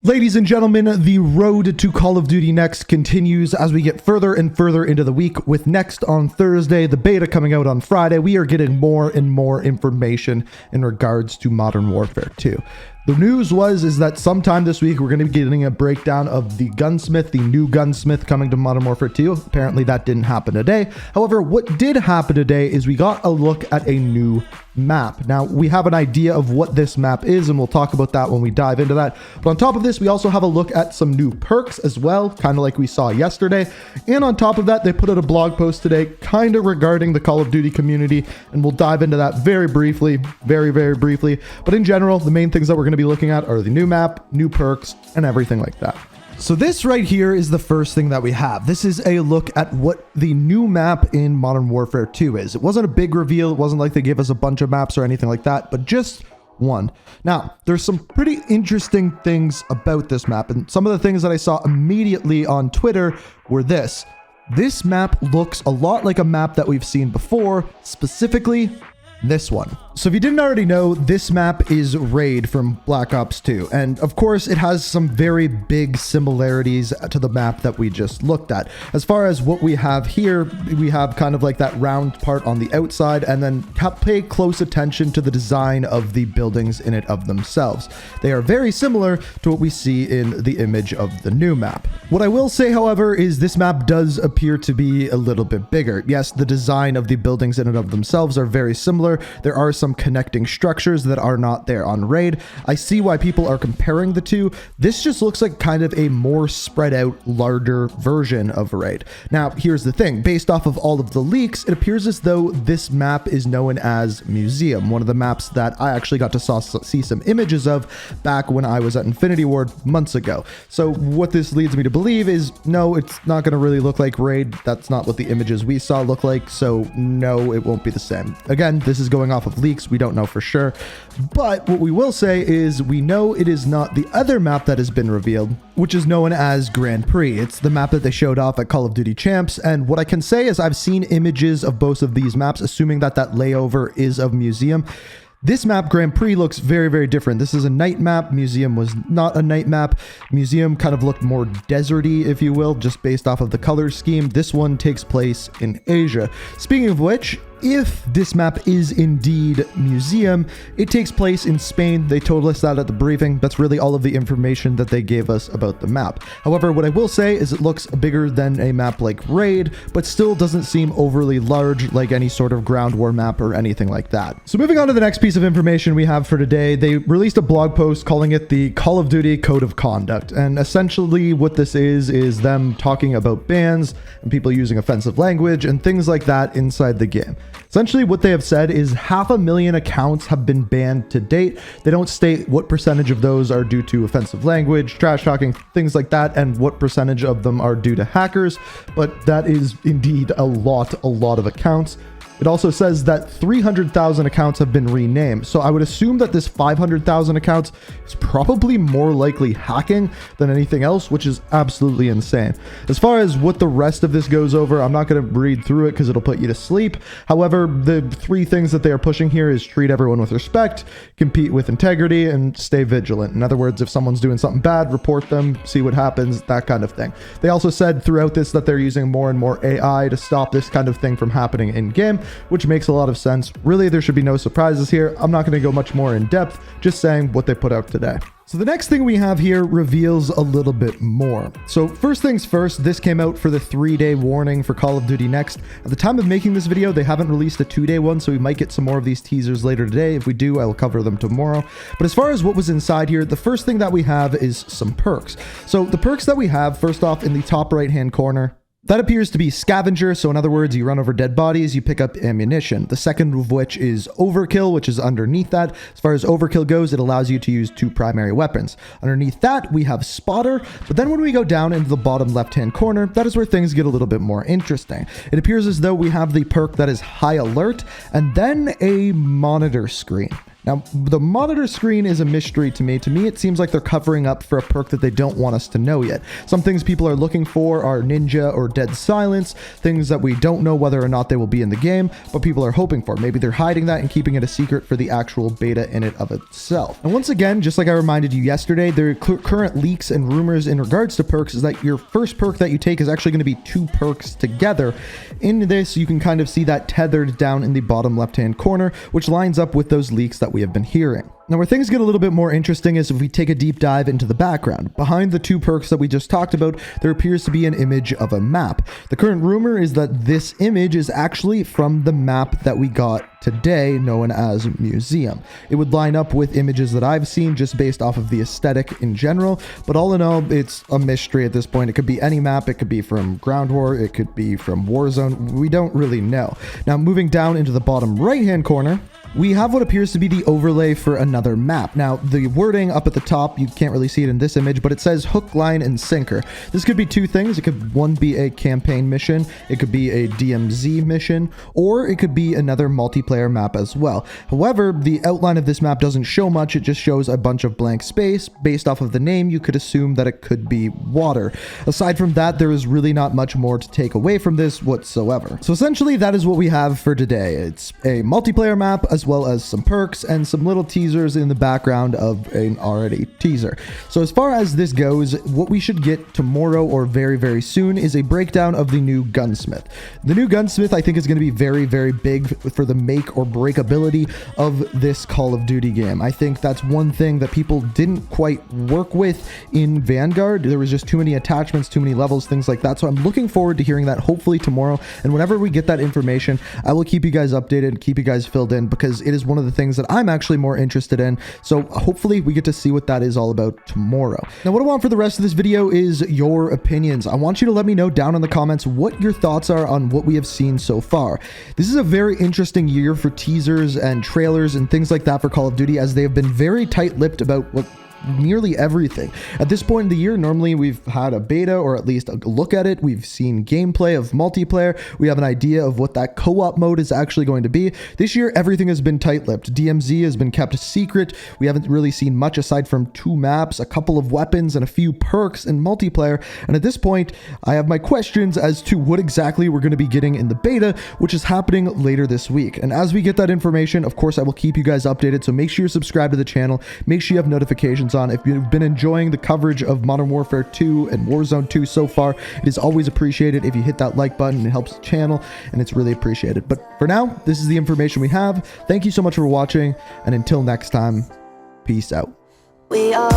Ladies and gentlemen, the road to Call of Duty Next continues as we get further and further into the week, with Next on Thursday, the beta coming out on Friday. We are getting more and more information in regards to Modern Warfare 2. The news is that sometime this week we're going to be getting a breakdown of the gunsmith, the new gunsmith coming to Modern Warfare 2. Apparently that didn't happen today. However, what did happen today is we got a look at a new map. Now, we have an idea of what this map is, and we'll talk about that when we dive into that. But on top of this, we also have a look at some new perks as well, kind of like we saw yesterday. And on top of that, they put out a blog post today, kind of regarding the Call of Duty community, and we'll dive into that very briefly, very briefly. But in general, the main things that we're going to be looking at are the new map, new perks, and everything like that. So this right here is the first thing that we have. This is a look at what the new map in Modern Warfare 2 is. It wasn't a big reveal. It wasn't like they gave us a bunch of maps or anything like that, but just one. Now, there's some pretty interesting things about this map, and some of the things that I saw immediately on Twitter were this. This map looks a lot like a map that we've seen before, specifically this one. So if you didn't already know, this map is Raid from Black Ops 2. And of course, it has some very big similarities to the map that we just looked at. As far as what we have here, we have kind of like that round part on the outside, and then pay close attention to the design of the buildings in it of themselves. They are very similar to what we see in the image of the new map. What I will say, however, is this map does appear to be a little bit bigger. Yes, the design of the buildings in and of themselves are very similar. There are some connecting structures that are not there on Raid. I see why people are comparing the two. This just looks like kind of a more spread out, larger version of Raid. Now, here's the thing. Based off of all of the leaks, it appears as though this map is known as Museum, one of the maps that I actually got to see some images of back when I was at Infinity Ward months ago. So what this leads me to believe is, no, it's not going to really look like Raid. That's not what the images we saw look like. So no, it won't be the same. Again, this is going off of leaks. We don't know for sure. But what we will say is we know it is not the other map that has been revealed, which is known as Grand Prix. It's the map that they showed off at Call of Duty Champs. And what I can say is I've seen images of both of these maps, assuming that that layover is of Museum. This map, Grand Prix, looks very different. This is a night map. Museum was not a night map. Museum kind of looked more deserty, if you will, just based off of the color scheme. This one takes place in Asia. Speaking of which, if this map is indeed Museum, it takes place in Spain. They told us that at the briefing. That's really all of the information that they gave us about the map. However, what I will say is it looks bigger than a map like Raid, but still doesn't seem overly large like any sort of ground war map or anything like that. So moving on to the next piece of information we have for today, they released a blog post calling it the Call of Duty Code of Conduct. And essentially what this is them talking about bans and people using offensive language and things like that inside the game. Essentially, what they have said is 500,000 accounts have been banned to date. They don't state what percentage of those are due to offensive language, trash talking, things like that, and what percentage of them are due to hackers, but that is indeed a lot of accounts. It also says that 300,000 accounts have been renamed. So I would assume that this 500,000 accounts is probably more likely hacking than anything else, which is absolutely insane. As far as what the rest of this goes over, I'm not going to read through it because it'll put you to sleep. However, the three things that they are pushing here is treat everyone with respect, compete with integrity, and stay vigilant. In other words, if someone's doing something bad, report them, see what happens, that kind of thing. They also said throughout this that they're using more and more AI to stop this kind of thing from happening in game, which makes a lot of sense. Really, there should be no surprises here. I'm not going to go much more in depth, just saying what they put out today. So the next thing we have here reveals a little bit more. So first things first, this came out for the 3-day warning for Call of Duty Next. At the time of making this video, they haven't released a 2-day one, so we might get some more of these teasers later today. If we do, I'll cover them tomorrow. But as far as what was inside here, the first thing that we have is some perks. So the perks that we have, first off, in the top right-hand corner, that appears to be scavenger, so in other words, you run over dead bodies, you pick up ammunition. The second of which is overkill, which is underneath that. As far as overkill goes, it allows you to use 2 primary weapons. Underneath that, we have spotter, but then when we go down into the bottom left-hand corner, that is where things get a little bit more interesting. It appears as though we have the perk that is high alert, and then a monitor screen. Now, the monitor screen is a mystery to me. To me, it seems like they're covering up for a perk that they don't want us to know yet. Some things people are looking for are Ninja or Dead Silence, things that we don't know whether or not they will be in the game, but people are hoping for. Maybe they're hiding that and keeping it a secret for the actual beta in and of itself. And once again, just like I reminded you yesterday, there are current leaks and rumors in regards to perks is that your first perk that you take is actually going to be 2 perks together. In this, you can kind of see that tethered down in the bottom left-hand corner, which lines up with those leaks that we have been hearing. Now, where things get a little bit more interesting is if we take a deep dive into the background. Behind the 2 perks that we just talked about, there appears to be an image of a map. The current rumor is that this image is actually from the map that we got today, known as Museum. It would line up with images that I've seen just based off of the aesthetic in general, but all in all, it's a mystery at this point. It could be any map, it could be from Ground War, it could be from Warzone, we don't really know. Now, moving down into the bottom right-hand corner, we have what appears to be the overlay for another map. Now, the wording up at the top, you can't really see it in this image, but it says hook, line, and sinker. This could be 2 things. It could, one, be a campaign mission, it could be a DMZ mission, or it could be another multiplayer map as well. However, the outline of this map doesn't show much. It just shows a bunch of blank space. Based off of the name, you could assume that it could be water. Aside from that, there is really not much more to take away from this whatsoever. So essentially, that is what we have for today. It's a multiplayer map, as well as some perks and some little teasers in the background of an already teaser. So as far as this goes, what we should get tomorrow or very, very soon is a breakdown of the new gunsmith. The new gunsmith, I think, is going to be very, very big for the make or break ability of this Call of Duty game. I think that's one thing that people didn't quite work with in Vanguard. There was just too many attachments, too many levels, things like that. So I'm looking forward to hearing that hopefully tomorrow. And whenever we get that information, I will keep you guys updated, keep you guys filled in, because it is one of the things that I'm actually more interested in. So hopefully we get to see what that is all about tomorrow. Now, what I want for the rest of this video is your opinions. I want you to let me know down in the comments what your thoughts are on what we have seen so far. This is a very interesting year for teasers and trailers and things like that for Call of Duty, as they have been very tight-lipped about what nearly everything. At this point in the year, normally we've had a beta or at least a look at it. We've seen gameplay of multiplayer. We have an idea of what that co-op mode is actually going to be. This year, everything has been tight-lipped. DMZ has been kept secret. We haven't really seen much aside from 2 maps, a couple of weapons, and a few perks in multiplayer. And at this point, I have my questions as to what exactly we're going to be getting in the beta, which is happening later this week. And as we get that information, of course, I will keep you guys updated. So make sure you're subscribed to the channel. Make sure you have notifications on. If you've been enjoying the coverage of Modern Warfare 2 and Warzone 2 so far, it is always appreciated if you hit that like button. It helps the channel and it's really appreciated. But for now, this is the information we have. Thank you so much for watching, and until next time, peace out. We are